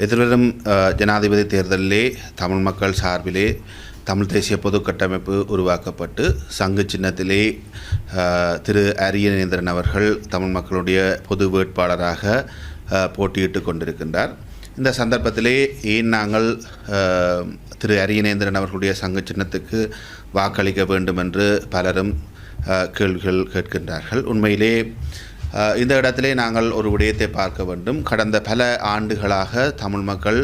எதிர்வரும் ஜனாதிபதி தேர்தலிலே தமிழ் மக்கள் சார்பிலே தமிழ் தேசிய பொது கட்டமைப்பு உருவாக்கப்பட்டு சங்கு சின்னத்திலே திரு அரியநேந்திரன் அவர்கள் தமிழ் மக்களுடைய பொது வேட்பாளராக போட்டியிட்டு கொண்டிருக்கின்றார். இந்த சந்தர்ப்பத்திலே ஏன் நாங்கள் திரு அரியநேந்திரன் அவர்களுடைய சங்கு சின்னத்துக்கு வாக்களிக்க வேண்டும் என்று பலரும் கேள்விகள் கேட்கின்றார்கள். உண்மையிலே இந்த இடத்திலே நாங்கள் ஒரு விடயத்தை பார்க்க வேண்டும். கடந்த பல ஆண்டுகளாக தமிழ் மக்கள்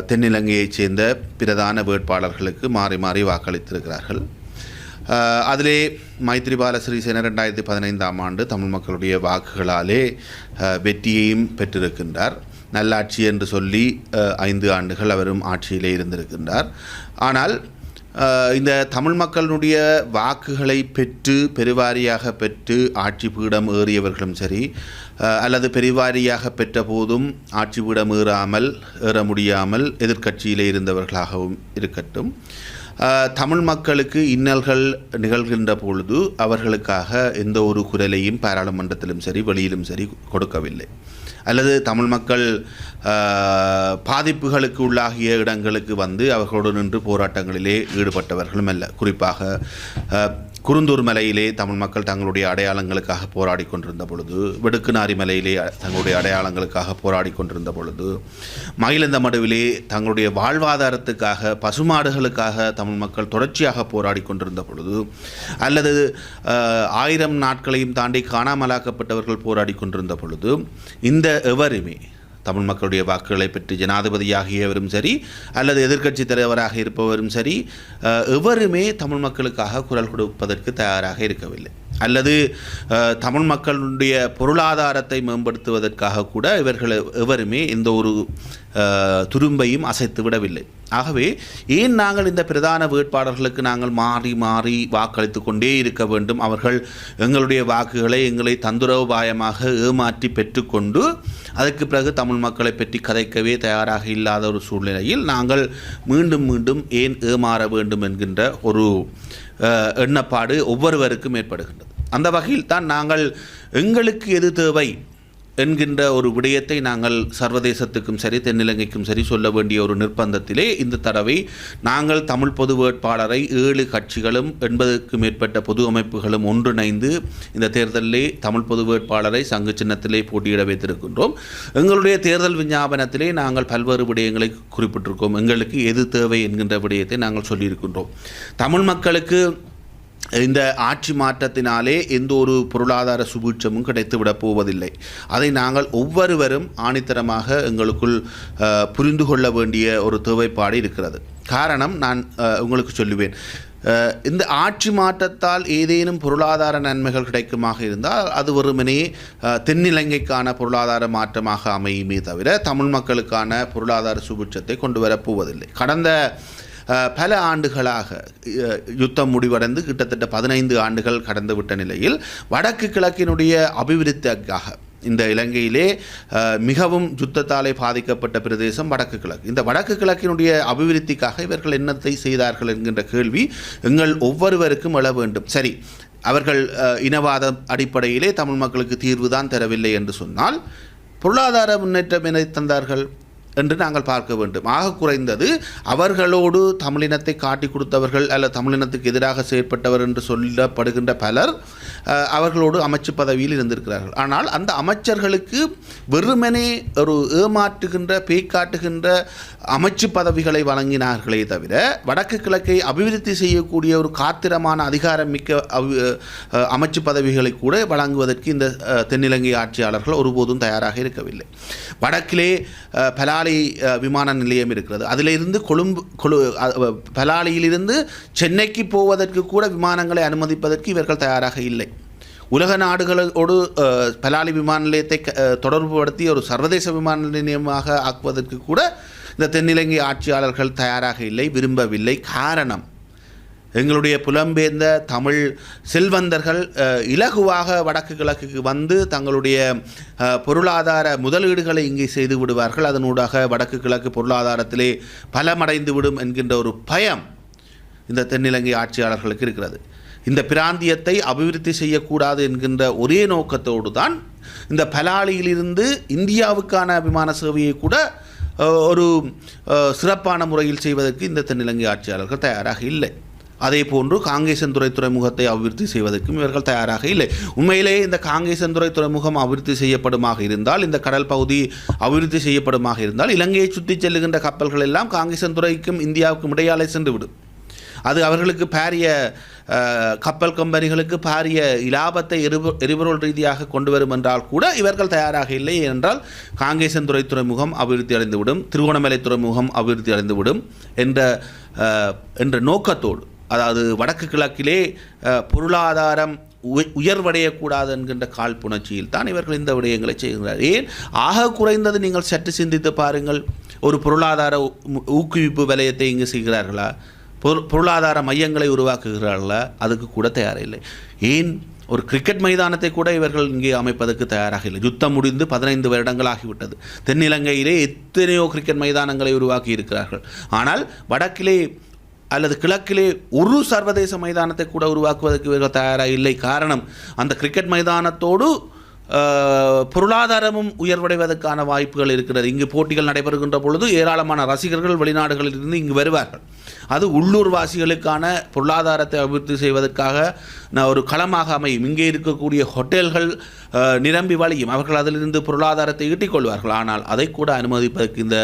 தென்னிலங்கையைச் சேர்ந்த பிரதான வேட்பாளர்களுக்கு மாறி மாறி வாக்களித்திருக்கிறார்கள். அதிலே மைத்ரிபால சிறிசேன 2015ஆம் ஆண்டு தமிழ் மக்களுடைய வாக்குகளாலே வெற்றியையும் பெற்றிருக்கின்றார். நல்லாட்சி என்று சொல்லி 5 ஆண்டுகள் அவரும் ஆட்சியிலே இருந்திருக்கின்றார். ஆனால் இந்த தமிழ் மக்களுடைய வாக்குகளை பெற்று பெருவாரியாக பெற்று ஆட்சி பீடம் ஏறியவர்களும் சரி, அல்லது பெருவாரியாக பெற்ற போதும் ஆட்சி பீடம் ஏற முடியாமல் எதிர்க்கட்சியிலே இருந்தவர்களாகவும் இருக்கட்டும், தமிழ் மக்களுக்கு இன்னல்கள் நிகழ்கின்ற பொழுது அவர்களுக்காக எந்த ஒரு குரலையும் பாராளுமன்றத்திலும் சரி வெளியிலும் சரி கொடுக்கவில்லை. அல்லது தமிழ் மக்கள் பாதிப்புகளுக்கு உள்ளாகிய இடங்களுக்கு வந்து அவர்களோடு நின்று போராட்டங்களிலே ஈடுபட்டவர்களும் அல்ல. குறிப்பாக குருந்தூர் மலையிலே தமிழ் மக்கள் தங்களுடைய அடையாளங்களுக்காக போராடி கொண்டிருந்த பொழுது, வெடுக்குநாரி மலையிலே தங்களுடைய அடையாளங்களுக்காக போராடி கொண்டிருந்த பொழுது, மயிலந்தமடுவிலே தங்களுடைய வாழ்வாதாரத்துக்காக பசுமாடுகளுக்காக தமிழ் மக்கள் தொடர்ச்சியாக போராடி கொண்டிருந்த பொழுது, அல்லது 1000 நாட்களையும் தாண்டி காணாமலாக்கப்பட்டவர்கள் போராடி கொண்டிருந்த பொழுது, இந்த எவருமே தமிழ் மக்களுடைய வாக்குகளை பெற்று ஜனாதிபதியாகியவரும் சரி அல்லது எதிர்க்கட்சி தலைவராக இருப்பவரும் சரி எவருமே தமிழ் மக்களுக்காக குரல் கொடுப்பதற்கு தயாராக இருக்கவில்லை. அல்லது தமிழ் மக்களுடைய பொருளாதாரத்தை மேம்படுத்துவதற்காக கூட இவர்கள் எவருமே எந்த ஒரு துரும்பையும் அசைத்து விடவில்லை. ஆகவே ஏன் நாங்கள் இந்த பிரதான வேட்பாளர்களுக்கு நாங்கள் மாறி மாறி வாக்களித்து கொண்டே இருக்க வேண்டும்? அவர்கள் எங்களுடைய வாக்குகளை எங்களை தந்திரோபாயமாக ஏமாற்றி பெற்றுக்கொண்டு அதற்கு பிறகு தமிழ் மக்களை பற்றி கதைக்கவே தயாராக இல்லாத ஒரு சூழ்நிலையில் நாங்கள் மீண்டும் மீண்டும் ஏன் ஏமாற வேண்டும் என்கின்ற ஒரு எண்ணப்பாடு ஒவ்வொருவருக்கும் ஏற்படுகின்றது. அந்த வகையில் தான் நாங்கள் எங்களுக்கு எது தேவை என்கின்ற ஒரு விடயத்தை நாங்கள் சர்வதேசத்துக்கும் சரி தென்னிலங்கைக்கும் சரி சொல்ல வேண்டிய ஒரு நிர்பந்தத்திலே இந்த தடவை நாங்கள் தமிழ் பொது வேட்பாளரை 7 கட்சிகளும் 80க்கும் மேற்பட்ட பொது அமைப்புகளும் ஒன்றிணைந்து இந்த தேர்தலிலே தமிழ் பொது வேட்பாளரை சங்கு சின்னத்திலே போட்டியிட வைத்திருக்கின்றோம். எங்களுடைய தேர்தல் விஞ்ஞாபனத்திலே நாங்கள் பல்வேறு விடயங்களை குறிப்பிட்டிருக்கோம். எங்களுக்கு எது தேவை என்கின்ற விடயத்தை நாங்கள் சொல்லியிருக்கின்றோம். தமிழ் மக்களுக்கு இந்த ஆட்சி மாற்றத்தினாலே எந்த ஒரு பொருளாதார சுபீட்சமும் கிடைத்துவிடப் போவதில்லை. அதை நாங்கள் ஒவ்வொருவரும் ஆணித்தரமாக எங்களுக்குள் புரிந்து கொள்ள வேண்டிய ஒரு தேவைப்பாடு இருக்கிறது. காரணம் நான் உங்களுக்கு சொல்லுவேன். இந்த ஆட்சி மாற்றத்தால் ஏதேனும் பொருளாதார நன்மைகள் கிடைக்குமாக இருந்தால் அது வெறுமனே தென்னிலங்கைக்கான பொருளாதார மாற்றமாக அமையுமே தவிர தமிழ் மக்களுக்கான பொருளாதார சுபீட்சத்தை கொண்டு வரப்போவதில்லை. கடந்த பல ஆண்டுகளாக யுத்தம் முடிவடைந்து கிட்டத்தட்ட 15 ஆண்டுகள் கடந்து விட்ட நிலையில் வடக்கு கிழக்கினுடைய அபிவிருத்திக்காக இந்த இலங்கையிலே மிகவும் யுத்தத்தாலே பாதிக்கப்பட்ட பிரதேசம் வடக்கு கிழக்கு. இந்த வடக்கு கிழக்கினுடைய அபிவிருத்திக்காக இவர்கள் என்னத்தை செய்தார்கள் என்கின்ற கேள்வி எங்கள் ஒவ்வொருவருக்கும் எழ வேண்டும். சரி, அவர்கள் இனவாத அடிப்படையிலே தமிழ் மக்களுக்கு தீர்வு தான் தரவில்லை என்று சொன்னால் பொருளாதார முன்னேற்றம் என தந்தார்கள் என்று நாங்கள் பார்க்க வேண்டும். ஆக குறைந்தது அவர்களோடு தமிழினத்தை காட்டி கொடுத்தவர்கள் அல்லது தமிழினத்துக்கு எதிராக செயற்பட்டவர் என்று சொல்லப்படுகின்ற பலர் அவர்களோடு அமைச்சு பதவியில் இருந்திருக்கிறார்கள். ஆனால் அந்த அமைச்சர்களுக்கு வெறுமனே ஒரு ஏமாற்றுகின்ற பேய்காட்டுகின்ற அமைச்சு பதவிகளை வழங்கினார்களே தவிர வடக்கு கிழக்கை அபிவிருத்தி செய்யக்கூடிய ஒரு காத்திரமான அதிகாரம் மிக்க அமைச்சு பதவிகளை கூட வழங்குவதற்கு இந்த தென்னிலங்கை ஆட்சியாளர்கள் ஒருபோதும் தயாராக இருக்கவில்லை. வடக்கிலே பலாலி விமான நிலையம் இருக்கிறது. அதிலிருந்து பலாலியிலிருந்து சென்னைக்கு போவதற்கு கூட விமானங்களை அனுமதிப்பதற்கு இவர்கள் தயாராக இல்லை. உலக நாடுகளோடு பலாலி விமான நிலையத்தை தொடர்புபடுத்தி ஒரு சர்வதேச விமான நிலையமாக ஆக்குவதற்கு கூட இந்த தென்னிலங்கை ஆட்சியாளர்கள் தயாராக இல்லை, விரும்பவில்லை. காரணம், எங்களுடைய புலம்பெயர்ந்த தமிழ் செல்வந்தர்கள் இலகுவாக வடக்கு கிழக்குக்கு வந்து தங்களுடைய பொருளாதார முதலீடுகளை இங்கே செய்து விடுவார்கள். அதனூடாக வடக்கு கிழக்கு பொருளாதாரத்திலே பலமடைந்து விடும் என்கின்ற ஒரு பயம் இந்த தென்னிலங்கை ஆட்சியாளர்களுக்கு இருக்கிறது. இந்த பிராந்தியத்தை அபிவிருத்தி செய்யக்கூடாது என்கின்ற ஒரே நோக்கத்தோடு தான் இந்த பலாலியிலிருந்து இந்தியாவுக்கான விமான சேவையை கூட ஒரு சிறப்பான முறையில் செய்வதற்கு இந்த தென்னிலங்கை ஆட்சியாளர்கள் தயாராக இல்லை. அதே போன்று காங்கேசன்துறை துறைமுகத்தை அபிவிருத்தி செய்வதற்கும் இவர்கள் தயாராக இல்லை. உண்மையிலே இந்த காங்கேசன்துறை துறைமுகம் அபிவிருத்தி செய்யப்படுமாக இருந்தால், இந்த கடல் பகுதி அபிவிருத்தி செய்யப்படுமாக இருந்தால், இலங்கையை சுற்றி செல்லுகின்ற கப்பல்கள் எல்லாம் காங்கேசன்துறைக்கும் இந்தியாவுக்கும் இடையாலே சென்றுவிடும். அது அவர்களுக்கு பாரிய கப்பல் கம்பெனிகளுக்கு பாரிய இலாபத்தை எரிபொருள் ரீதியாக கொண்டு வரும் என்றால் கூட இவர்கள் தயாராக இல்லை. என்றால் காங்கேசன்துறை துறைமுகம் அபிவிருத்தி அடைந்துவிடும், திருகோணமலை துறைமுகம் அபிவிருத்தி அடைந்துவிடும் என்ற நோக்கத்தோடு, அதாவது வடக்கு கிழக்கிலே பொருளாதாரம் உயர்வடையக்கூடாது என்கின்ற காழ்ப்புணர்ச்சியில் தான் இவர்கள் இந்த விடயங்களை செய்கிறார். ஏன் ஆக குறைந்தது நீங்கள் சற்று சிந்தித்து பாருங்கள். ஒரு பொருளாதார ஊக்குவிப்பு வலயத்தை இங்கு செய்கிறார்களா? பொருளாதார மையங்களை உருவாக்குகிறார்களா? அதுக்கு கூட தயாரில்லை. ஏன் ஒரு கிரிக்கெட் மைதானத்தை கூட இவர்கள் இங்கே அமைப்பதற்கு தயாராக இல்லை. யுத்தம் முடிந்து 15 வருடங்கள் ஆகிவிட்டது. தென்னிலங்கையிலே எத்தனையோ கிரிக்கெட் மைதானங்களை உருவாக்கி இருக்கிறார்கள். ஆனால் வடக்கிலே அல்லது கிழக்கிலே ஒரு சர்வதேச மைதானத்தை கூட உருவாக்குவதற்கு இவர்கள் தயாராக இல்லை. காரணம், அந்த கிரிக்கெட் மைதானத்தோடு பொருளாதாரமும் உயர்வடைவதற்கான வாய்ப்புகள் இருக்கிறது. இங்கு போட்டிகள் நடைபெறுகின்ற பொழுது ஏராளமான ரசிகர்கள் வெளிநாடுகளில் இருந்து இங்கு வருவார்கள். அது உள்ளூர்வாசிகளுக்கான பொருளாதாரத்தை அபிவிருத்தி செய்வதற்காக ஒரு களமாக அமையும். இங்கே இருக்கக்கூடிய ஹோட்டல்கள் நிரம்பி வழியும், அவர்கள் அதிலிருந்து பொருளாதாரத்தை ஈட்டிக்கொள்வார்கள். ஆனால் அதை கூட அனுமதிப்பதற்கு இந்த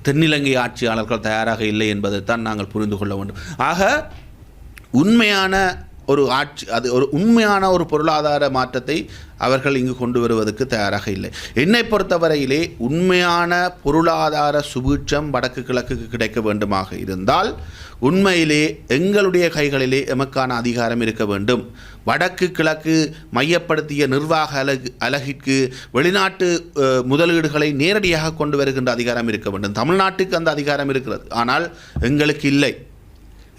தென்னிலங்கை ஆட்சியாளர்கள் தயாராக இல்லை என்பதைத்தான் நாங்கள் புரிந்து கொள்ள வேண்டும். ஆக உண்மையான ஒரு ஆட்சி, அது ஒரு உண்மையான ஒரு பொருளாதார மாற்றத்தை அவர்கள் இங்கு கொண்டு வருவதற்கு தயாராக இல்லை. என்னை பொறுத்தவரையிலே உண்மையான பொருளாதார சுபீட்சம் வடக்கு கிழக்குக்கு கிடைக்க வேண்டுமாக இருந்தால் உண்மையிலே எங்களுடைய கைகளிலே எமக்கான அதிகாரம் இருக்க வேண்டும். வடக்கு கிழக்கு மையப்படுத்திய நிர்வாக அலகிற்கு வெளிநாட்டு முதலீடுகளை நேரடியாக கொண்டு வருகின்ற அதிகாரம் இருக்க வேண்டும். தமிழ்நாட்டுக்கு அந்த அதிகாரம் இருக்கிறது, ஆனால் எங்களுக்கு இல்லை.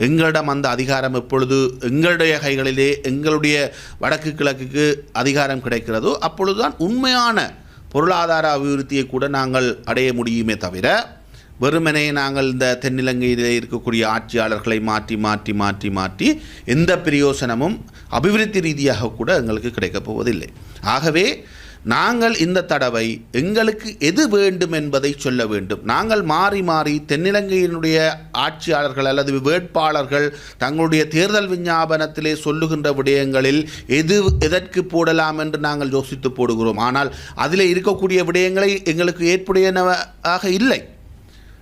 எங்களிடம் அந்த அதிகாரம் எப்பொழுது எங்களுடைய கைகளிலே எங்களுடைய வடக்கு கிழக்குக்கு அதிகாரம் கிடைக்கிறதோ அப்பொழுதுதான் உண்மையான பொருளாதார அபிவிருத்தியை கூட நாங்கள் அடைய முடியுமே தவிர, வெறுமனே நாங்கள் இந்த தென்னிலங்கையிலே இருக்கக்கூடிய ஆட்சியாளர்களை மாற்றி மாற்றி மாற்றி மாற்றி எந்த பிரயோசனமும் அபிவிருத்தி ரீதியாக கூட எங்களுக்கு கிடைக்கப் போவதில்லை. ஆகவே நாங்கள் இந்த தடவை எங்களுக்கு எது வேண்டும் என்பதை சொல்ல வேண்டும். நாங்கள் மாறி மாறி தென்னிலங்கையினுடைய ஆட்சியாளர்கள் அல்லது வேட்பாளர்கள் தங்களுடைய தேர்தல் விஞ்ஞாபனத்திலே சொல்லுகின்ற விடயங்களில் எதற்கு போடலாம் என்று நாங்கள் யோசித்து போடுகிறோம். ஆனால் அதில் இருக்கக்கூடிய விடயங்களை எங்களுக்கு ஏற்புடையனவாக இல்லை.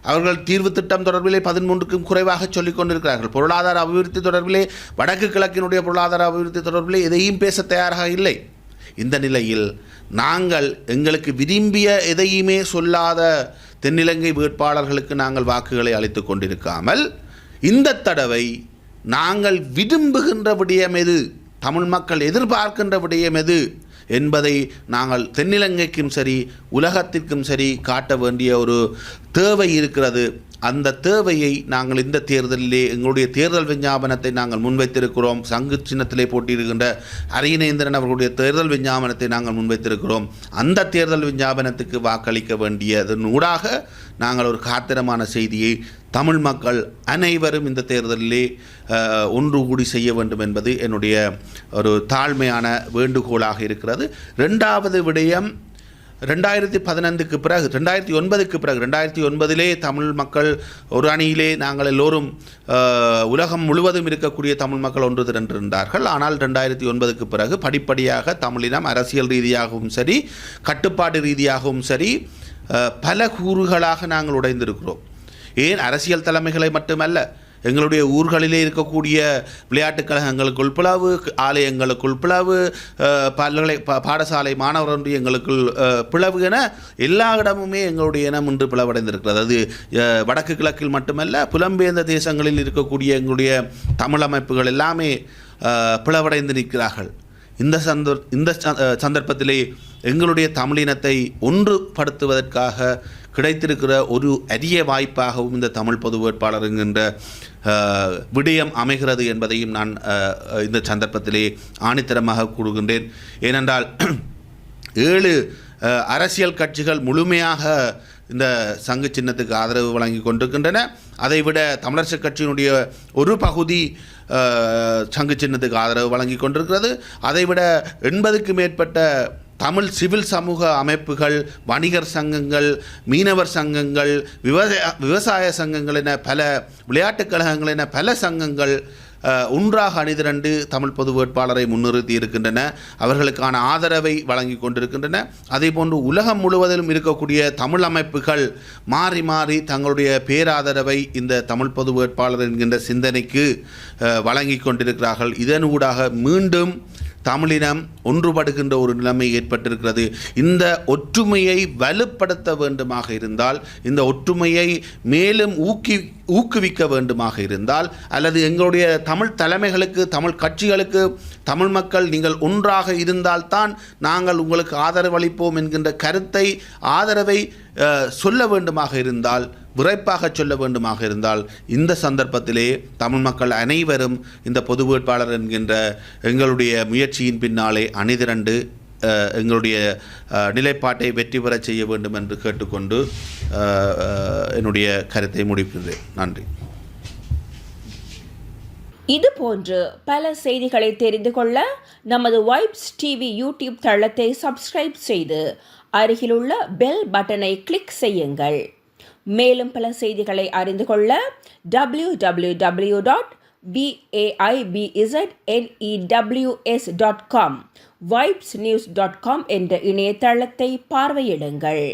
அவர்கள் தீர்வு திட்டம் தொடர்பிலே 13க்கும் குறைவாக சொல்லிக் கொண்டிருக்கிறார்கள். பொருளாதார அபிவிருத்தி தொடர்பிலே, வடக்கு கிழக்கினுடைய பொருளாதார அபிவிருத்தி தொடர்பிலே எதையும் பேச தயாராக இல்லை. இந்த நிலையில் நாங்கள் எங்களுக்கு விரும்பிய எதையுமே சொல்லாத தென்னிலங்கை வேட்பாளர்களுக்கு நாங்கள் வாக்குகளை அளித்து கொண்டிருக்காமல், இந்த தடவை நாங்கள் விரும்புகின்ற விடயம் எது, தமிழ் மக்கள் எதிர்பார்க்கின்ற விடயம் எது என்பதை நாங்கள் தென்னிலங்கைக்கும் சரி உலகத்திற்கும் சரி காட்ட வேண்டிய ஒரு தேவை இருக்கிறது. அந்த தேவையை நாங்கள் இந்த தேர்தலிலே எங்களுடைய தேர்தல் விஞ்ஞாபனத்தை நாங்கள் முன்வைத்திருக்கிறோம். சங்கு சின்னத்திலே போட்டியிருக்கின்ற அரியநேந்திரன் அவர்களுடைய தேர்தல் விஞ்ஞாபனத்தை நாங்கள் முன்வைத்திருக்கிறோம். அந்த தேர்தல் விஞ்ஞாபனத்துக்கு வாக்களிக்க வேண்டியதனூடாக நாங்கள் ஒரு காத்திரமான செய்தியை தமிழ் மக்கள் அனைவரும் இந்த தேர்தலிலே ஒன்று கூடி செய்ய வேண்டும் என்பது என்னுடைய ஒரு தாழ்மையான வேண்டுகோளாக இருக்கிறது. இரண்டாவது விடயம், 2015க்கு பிறகு 2009க்கு பிறகு 2009 தமிழ் மக்கள் ஒரு அணியிலே நாங்கள் எல்லோரும் உலகம் முழுவதும் இருக்கக்கூடிய தமிழ் மக்கள் ஒன்று திரண்டிருந்தார்கள். ஆனால் 2009க்கு பிறகு படிப்படியாக தமிழினம் அரசியல் ரீதியாகவும் சரி கட்டுப்பாடு ரீதியாகவும் சரி பல கூறுகளாக நாங்கள் உடைந்திருக்கிறோம். ஏன் அரசியல் தலைமைகளை மட்டுமல்ல, எங்களுடைய ஊர்களிலே இருக்கக்கூடிய விளையாட்டுக் கழகங்களுக்குள் பிளவு, ஆலயங்களுக்குள் பிளவு, பாடசாலை மாணவர் ஒன்றியங்களுக்குள் பிளவு என எல்லா இடமுமே எங்களுடைய இனம் இன்று பிளவடைந்திருக்கிறது. அது வடக்கு கிழக்கில் மட்டுமல்ல, புலம்பெயர்ந்த தேசங்களில் இருக்கக்கூடிய எங்களுடைய தமிழ் அமைப்புகள் எல்லாமே பிளவடைந்து நிற்கிறார்கள். இந்த சந்தர்ப்பத்திலே எங்களுடைய தமிழினத்தை ஒன்றுபடுத்துவதற்காக கிடைத்திருக்கிற ஒரு அரிய வாய்ப்பாகவும் இந்த தமிழ் பொது வேட்பாளர் என்கின்ற விடயம் அமைகிறது என்பதையும் நான் இந்த சந்தர்ப்பத்திலே ஆணித்தரமாக கூறுகின்றேன். ஏனென்றால் 7 அரசியல் கட்சிகள் முழுமையாக இந்த சங்கு சின்னத்துக்கு ஆதரவு வழங்கி கொண்டிருக்கின்றன. அதைவிட தமிழரசு கட்சியினுடைய ஒரு பகுதி சங்கு சின்னத்துக்கு ஆதரவு வழங்கி கொண்டிருக்கிறது. அதைவிட 80க்கும் மேற்பட்ட தமிழ் சிவில் சமூக அமைப்புகள், வணிகர் சங்கங்கள், மீனவர் சங்கங்கள், விவசாய சங்கங்கள் என பல, விளையாட்டுக் கழகங்கள் என பல சங்கங்கள் ஒன்றாக அணிதிரண்டு தமிழ் பொது வேட்பாளரை முன்னிறுத்தி இருக்கின்றன. அவர்களுக்கான ஆதரவை வழங்கி கொண்டிருக்கின்றன. அதேபோன்று உலகம் முழுவதிலும் இருக்கக்கூடிய தமிழ் அமைப்புகள் மாறி மாறி தங்களுடைய பேராதரவை இந்த தமிழ் பொது வேட்பாளர் என்கின்ற சிந்தனைக்கு வழங்கி கொண்டிருக்கிறார்கள். இதனூடாக மீண்டும் தமிழினம் ஒன்றுபடுகின்ற ஒரு நிலைமை ஏற்பட்டிருக்கிறது. இந்த ஒற்றுமையை வலுப்படுத்த வேண்டுமாக இருந்தால், இந்த ஒற்றுமையை மேலும் ஊக்குவிக்க வேண்டுமாக இருந்தால், அல்லது எங்களுடைய தமிழ் தலைமைகளுக்கு, தமிழ் கட்சிகளுக்கு, தமிழ் மக்கள் நீங்கள் ஒன்றாக இருந்தால்தான் நாங்கள் உங்களுக்கு ஆதரவளிப்போம் என்கின்ற கருத்தை, ஆதரவை சொல்ல வேண்டுமாக இருந்தால், விரைப்பாக சொல்ல வேண்டுமாக இருந்தால், இந்த சந்தர்ப்பத்திலே தமிழ் மக்கள் அனைவரும் இந்த பொது வேட்பாளர் என்கின்ற எங்களுடைய முயற்சியின் பின்னாலே அணிதிரண்டு எங்களுடைய நிலைப்பாட்டை வெற்றி பெற செய்ய வேண்டும் என்று கேட்டுக்கொண்டு என்னுடைய கருத்தை முடிக்கின்றேன். நன்றி. இதுபோன்று பல செய்திகளை தெரிந்து கொள்ள நமது வைப்ஸ் டிவி யூடியூப் தளத்தை சப்ஸ்கிரைப் செய்து அருகிலுள்ள பெல் பட்டனை கிளிக் செய்யுங்கள். மேலும் பல செய்திகளை அறிந்து கொள்ள www.vaibznews.com, vibesnews.com என்ற இணையதளத்தை பார்வையிடுங்கள்.